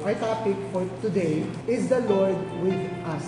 our topic for today is the Lord with us.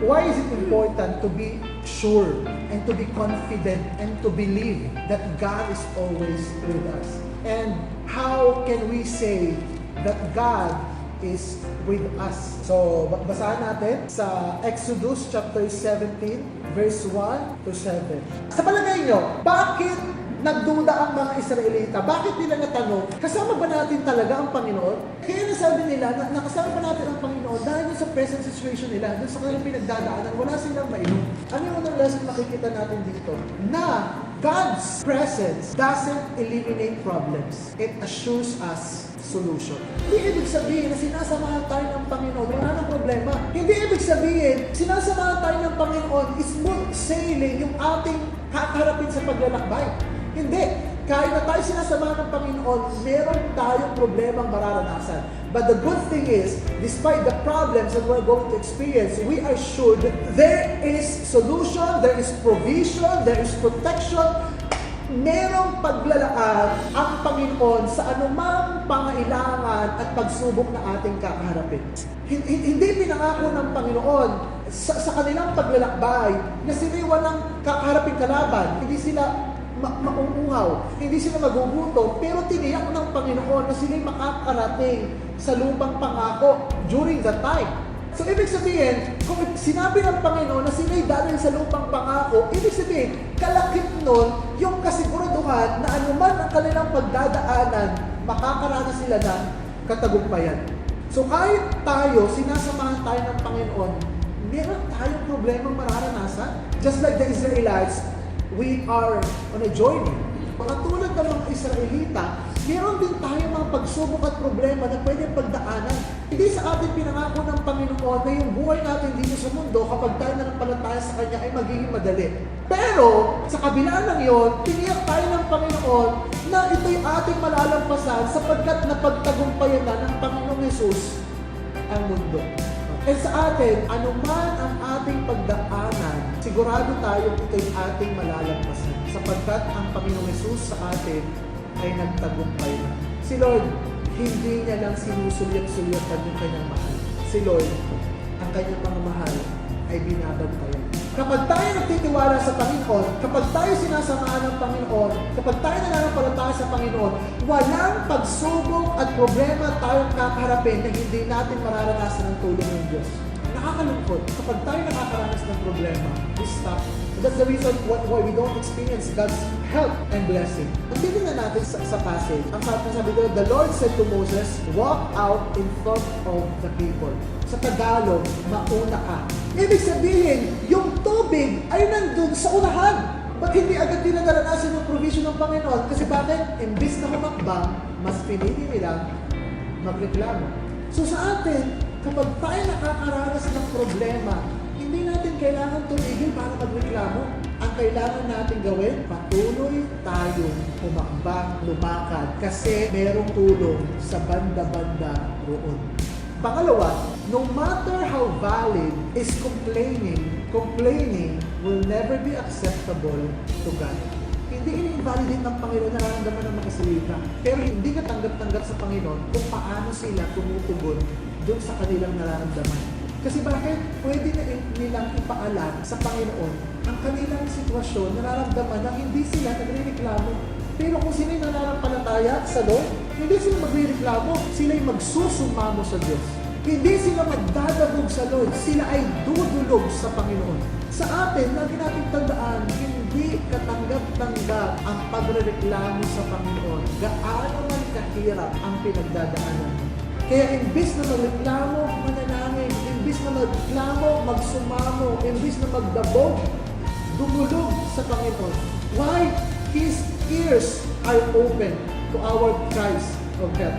Why is it important to be sure and to be confident and to believe that God is always with us? And how can we say that God is with us? So, basahan natin sa Exodus chapter 17, verse 1 to 7. Sa palagay nyo, bakit nagduda ang mga Israelita? Bakit nila natanong, kasama ba natin talaga ang Panginoon? Kaya nasabi nila na nakasama ba natin ang Panginoon dahil sa present situation nila, dun sa kanilang pinagdadaanan, wala silang mainom. Ano yung unang lesson makikita natin dito? Na God's presence doesn't eliminate problems. It assures us solution. Hindi ibig sabihin na sinasamahan tayo ng Panginoon, wala nang problema. Hindi ibig sabihin, sinasamahan tayo ng Panginoon, smooth sailing yung ating kakarapin sa paglalakbay. Hindi. Kahit na tayo sinasamahan ng Panginoon, meron tayong problemang mararanasan. But the good thing is, despite the problems that we're going to experience, we are sure that there is solution, there is provision, there is protection. Merong paglalaan ang Panginoon sa anumang pangailangan at pagsubok na ating kakaharapin. Hindi pinangako ng Panginoon sa kanilang paglalakbay na sila'y walang kakaharapin kalaban. Hindi sila mauuhaw, hindi sila magugutom, pero tiniyak ng Panginoon na sila'y makakarating sa lupang pangako during that time. So, ibig sabihin, kung sinabi ng Panginoon na sila'y dahil sa lupang pangako, ibig sabihin, kalakip nun yung kasiguraduhan na anuman ang kanilang pagdadaanan, makakaranas sila ng katagumpayan. So, kahit tayo, sinasamahan tayo ng Panginoon, meron tayong problemang mararanasan. Just like the Israelites, we are on a journey. Katulad ng mga Israelita, meron din tayo mga pagsubok at problema na pwedeng pagdaanan. Hindi sa atin pinangako ng Panginoon na yung buhay natin dito sa mundo kapag tayo nanampalataya sa Kanya ay magiging madali. Pero, sa kabila ng yon, tiniyak tayo ng Panginoon na ito'y ating malalampasan sapagkat napagtagumpayan na ng Panginoong Hesus ang mundo. And sa atin, anuman ang ating pagdaanan, sigurado tayong ito'y ating malalampasan sapagkat ang Panginoong Hesus sa atin ay nagtagumpay na. Si Lord, hindi niya lang sinusulyat-sulyatan yung kanyang mahal. Si Lord, ang kanyang mga mahal ay binabantayan. Kapag tayo nagtitiwala sa Panginoon, kapag tayo sinasamahan ng Panginoon, kapag tayo nananampalataya sa Panginoon, walang pagsubok at problema tayong kakaharapin na hindi natin mararanasan ng tulong ng Diyos. Nakakalungkot. Kapag tayo nakakaranas ng problema, we stop. That's the reason why we don't experience God's help and blessing. Ang titignan natin sa passage, ang sabi doon, the Lord said to Moses, walk out in front of the people. Sa Tagalog, mauna ka. Ibig sabihin, yung tubig ay nandun sa unahan. Ba't hindi agad nila naranasan yung provision ng Panginoon? Kasi bakit? Imbis na humakbang, mas pinili nilang magreklamo. So sa atin, kapag tayo nakakaranas ng problema, hindi natin kailangan tumigil para magreklamo. Ang kailangan natin gawin, patuloy tayong humakbang, lumakad, kasi merong tulong sa banda-banda roon. Pangalawa, no matter how valid is complaining will never be acceptable to God. Hindi ini-invalidate ng Panginoon na nararamdaman ng mga Israelita. Pero hindi ka tanggap-tanggap sa Panginoon kung paano sila tumutugon doon sa kanilang nararamdaman. Kasi bakit? Pwede na nilang ipaalam sa Panginoon ang kanilang sitwasyon, nararamdaman na hindi sila nagrereklamo. Pero kung sila'y nananampalataya sa Lord, hindi sila magrereklamo, sila'y magsusumamo sa Diyos. Hindi sila magdadabog sa Lord, sila ay dudulog sa Panginoon. Sa atin, lagi natin tandaan, hindi katanggap-tanggap ang pagrereklamo sa Panginoon. Gaano man kahirap ang pinagdadaanan. Kaya imbis na magreklamo, manalangin. Imbis na magreklamo, magsumamo. Imbis na magdabog, dumulog sa Panginoon. Why? His ears are open to our cries of help.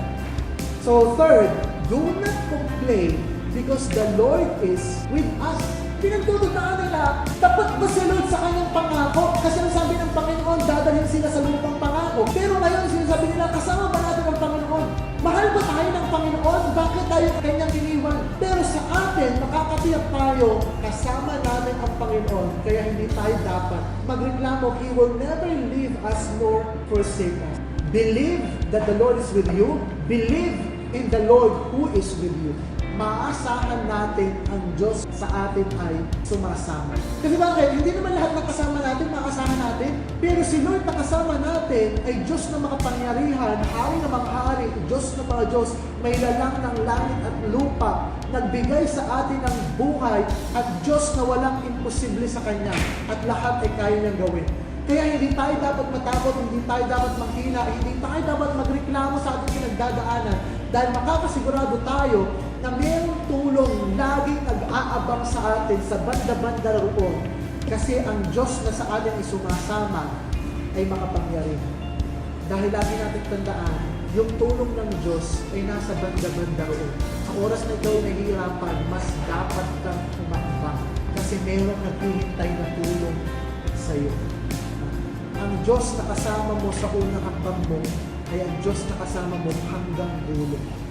So third, do not complain because the Lord is with us. Pinagtututaan nila, dapat ba si Lord sa kanyang pangako? Kasi nasabi ng Panginoon, dadalhin sila sa lupang pangako. Pero ngayon, sinasabi nila, kasama ba natin ang Panginoon? Mahal ba tayo ng Panginoon? Bakit tayo kanyang iniwan? Pero sa atin, makakatiyak tayo, kasama natin ang Panginoon. Kaya hindi tayo dapat magreklamo. He will never leave us nor forsake us. Believe that the Lord is with you. Believe in the Lord who is with you. Maasahan natin ang Diyos sa atin ay sumasama. Kasi bakit? Hindi naman lahat ng kasama natin maasahan natin. Pero si Lord na kasama natin ay Diyos na makapangyarihan, Hari na mga hari, Diyos na mga Diyos, may lalang ng langit at lupa, nagbigay sa atin ng buhay at Diyos na walang imposible sa Kanya at lahat ay kaya niyang gawin. Kaya hindi tayo dapat matakot, hindi tayo dapat manghina, hindi tayo dapat magreklamo sa ating pinagdadaanan dahil makakasigurado tayo na mayroong tulong laging nag-aabang sa atin sa banda-banda roon. Kasi ang Diyos na sa atin ay sumasama ay makapangyarihan. Dahil lagi natin tandaan, yung tulong ng Diyos ay nasa banda-banda roon. Sa oras na ikaw nahihirapan, mas dapat kang umakbang kasi mayroong naghihintay na tulong sa iyo. Ang Diyos na kasama mo sa unang hakbang mo ay ang Diyos na kasama mo hanggang dulo.